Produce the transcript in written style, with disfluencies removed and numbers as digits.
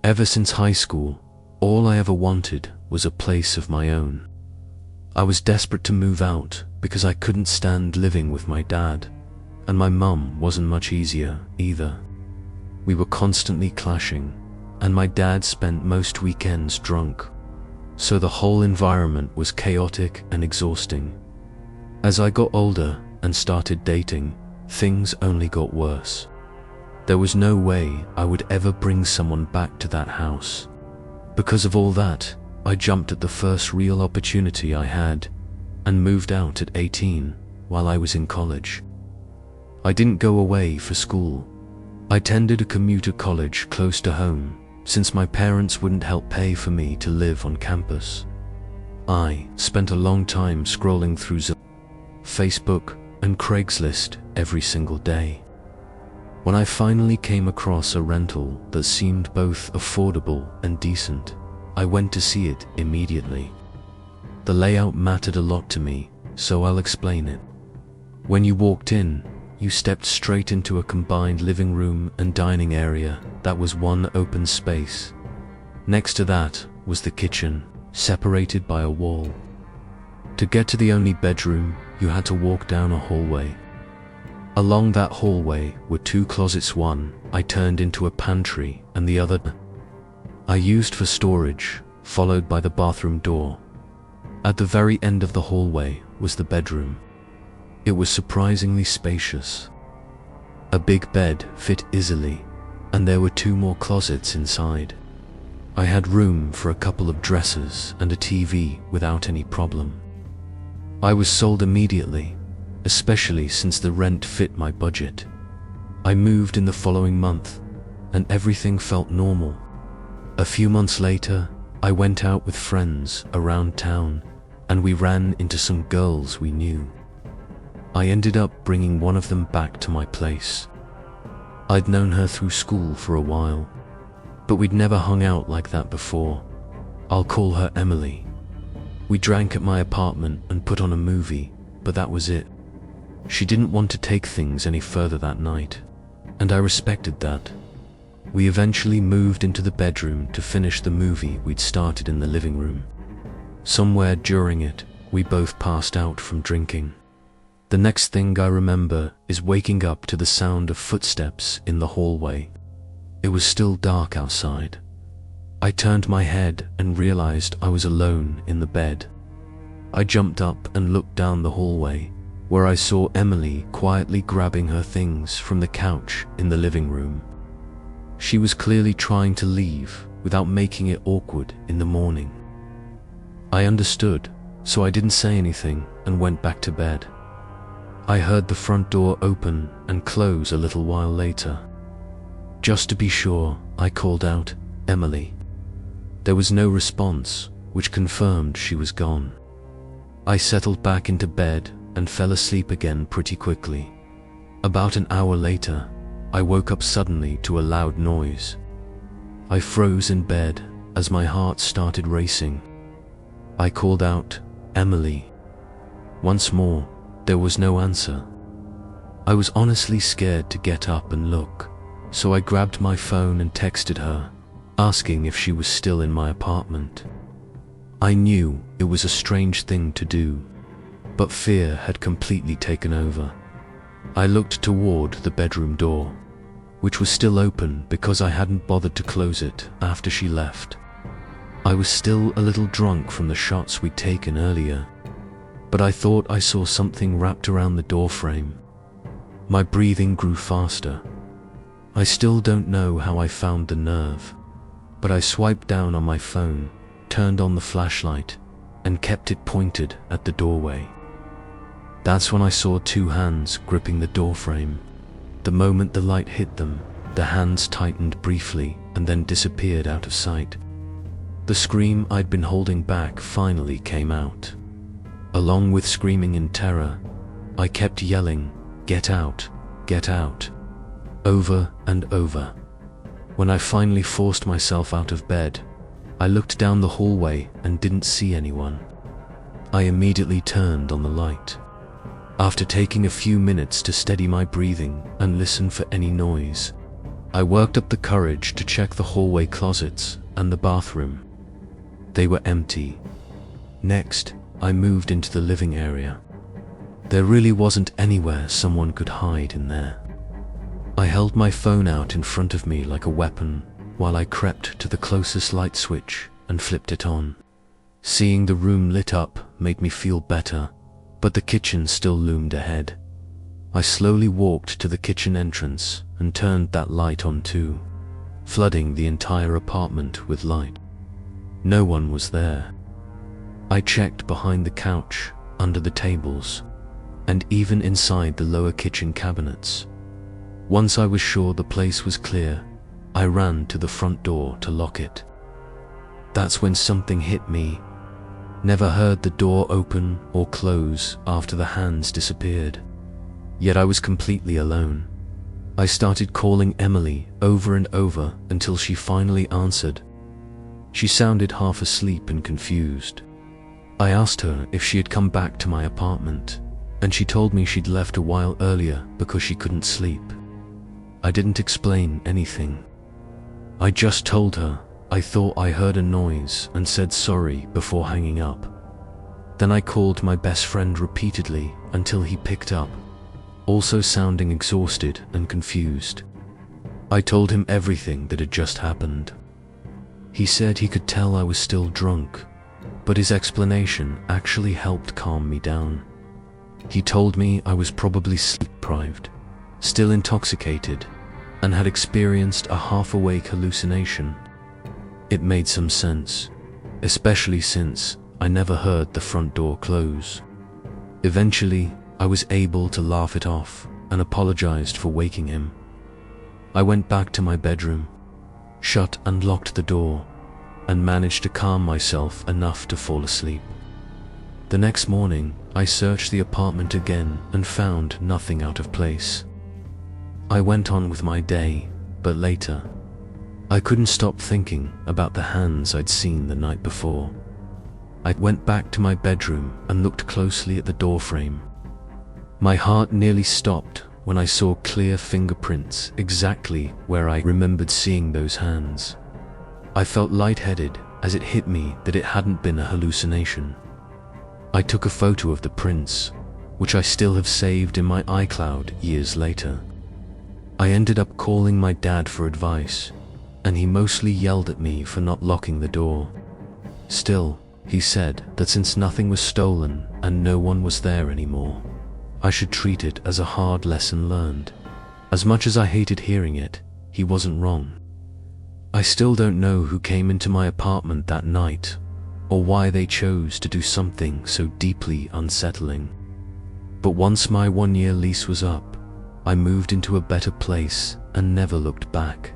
Ever since high school, all I ever wanted was a place of my own. I was desperate to move out because I couldn't stand living with my dad, and my mum wasn't much easier either. We were constantly clashing, and my dad spent most weekends drunk, so the whole environment was chaotic and exhausting. As I got older and started dating, things only got worse. There was no way I would ever bring someone back to that house. Because of all that, I jumped at the first real opportunity I had and moved out at 18 while I was in college. I didn't go away for school. I attended a commuter college close to home since my parents wouldn't help pay for me to live on campus. I spent a long time scrolling through Facebook and Craigslist every single day. When I finally came across a rental that seemed both affordable and decent, I went to see it immediately. The layout mattered a lot to me, so I'll explain it. When you walked in, you stepped straight into a combined living room and dining area that was one open space. Next to that was the kitchen, separated by a wall. To get to the only bedroom, you had to walk down a hallway. Along that hallway were two closets. One I turned into a pantry and the other I used for storage, followed by the bathroom door. At the very end of the hallway was the bedroom. It was surprisingly spacious. A big bed fit easily, and there were two more closets inside. I had room for a couple of dressers and a TV without any problem. I was sold immediately, especially since the rent fit my budget. I moved in the following month, and everything felt normal. A few months later, I went out with friends around town, and we ran into some girls we knew. I ended up bringing one of them back to my place. I'd known her through school for a while, but we'd never hung out like that before. I'll call her Emily. We drank at my apartment and put on a movie, but that was it. She didn't want to take things any further that night, and I respected that. We eventually moved into the bedroom to finish the movie we'd started in the living room. Somewhere during it, we both passed out from drinking. The next thing I remember is waking up to the sound of footsteps in the hallway. It was still dark outside. I turned my head and realized I was alone in the bed. I jumped up and looked down the hallway, where I saw Emily quietly grabbing her things from the couch in the living room. She was clearly trying to leave without making it awkward in the morning. I understood, so I didn't say anything and went back to bed. I heard the front door open and close a little while later. Just to be sure, I called out, "Emily." There was no response, which confirmed she was gone. I settled back into bed and fell asleep again pretty quickly. About an hour later, I woke up suddenly to a loud noise. I froze in bed as my heart started racing. I called out, "Emily." Once more, there was no answer. I was honestly scared to get up and look, so I grabbed my phone and texted her, asking if she was still in my apartment. I knew it was a strange thing to do, but fear had completely taken over. I looked toward the bedroom door, which was still open because I hadn't bothered to close it after she left. I was still a little drunk from the shots we'd taken earlier, but I thought I saw something wrapped around the doorframe. My breathing grew faster. I still don't know how I found the nerve, but I swiped down on my phone, turned on the flashlight, and kept it pointed at the doorway. That's when I saw two hands gripping the doorframe. The moment the light hit them, the hands tightened briefly and then disappeared out of sight. The scream I'd been holding back finally came out. Along with screaming in terror, I kept yelling, "Get out, get out," over and over. When I finally forced myself out of bed, I looked down the hallway and didn't see anyone. I immediately turned on the light. After taking a few minutes to steady my breathing and listen for any noise, I worked up the courage to check the hallway closets and the bathroom. They were empty. Next, I moved into the living area. There really wasn't anywhere someone could hide in there. I held my phone out in front of me like a weapon while I crept to the closest light switch and flipped it on. Seeing the room lit up made me feel better, but the kitchen still loomed ahead. I slowly walked to the kitchen entrance and turned that light on too, flooding the entire apartment with light. No one was there. I checked behind the couch, under the tables, and even inside the lower kitchen cabinets. Once I was sure the place was clear, I ran to the front door to lock it. That's when something hit me. Never heard the door open or close after the hands disappeared. Yet I was completely alone. I started calling Emily over and over until she finally answered. She sounded half asleep and confused. I asked her if she had come back to my apartment, and she told me she'd left a while earlier because she couldn't sleep. I didn't explain anything. I just told her I thought I heard a noise and said sorry before hanging up. Then I called my best friend repeatedly until he picked up, also sounding exhausted and confused. I told him everything that had just happened. He said he could tell I was still drunk, but his explanation actually helped calm me down. He told me I was probably sleep-deprived, still intoxicated, and had experienced a half-awake hallucination. It made some sense, especially since I never heard the front door close. Eventually, I was able to laugh it off and apologized for waking him. I went back to my bedroom, shut and locked the door, and managed to calm myself enough to fall asleep. The next morning, I searched the apartment again and found nothing out of place. I went on with my day, but later, I couldn't stop thinking about the hands I'd seen the night before. I went back to my bedroom and looked closely at the doorframe. My heart nearly stopped when I saw clear fingerprints exactly where I remembered seeing those hands. I felt lightheaded as it hit me that it hadn't been a hallucination. I took a photo of the prints, which I still have saved in my iCloud years later. I ended up calling my dad for advice, and he mostly yelled at me for not locking the door. Still, he said that since nothing was stolen and no one was there anymore, I should treat it as a hard lesson learned. As much as I hated hearing it, he wasn't wrong. I still don't know who came into my apartment that night, or why they chose to do something so deeply unsettling. But once my 1-year lease was up, I moved into a better place and never looked back.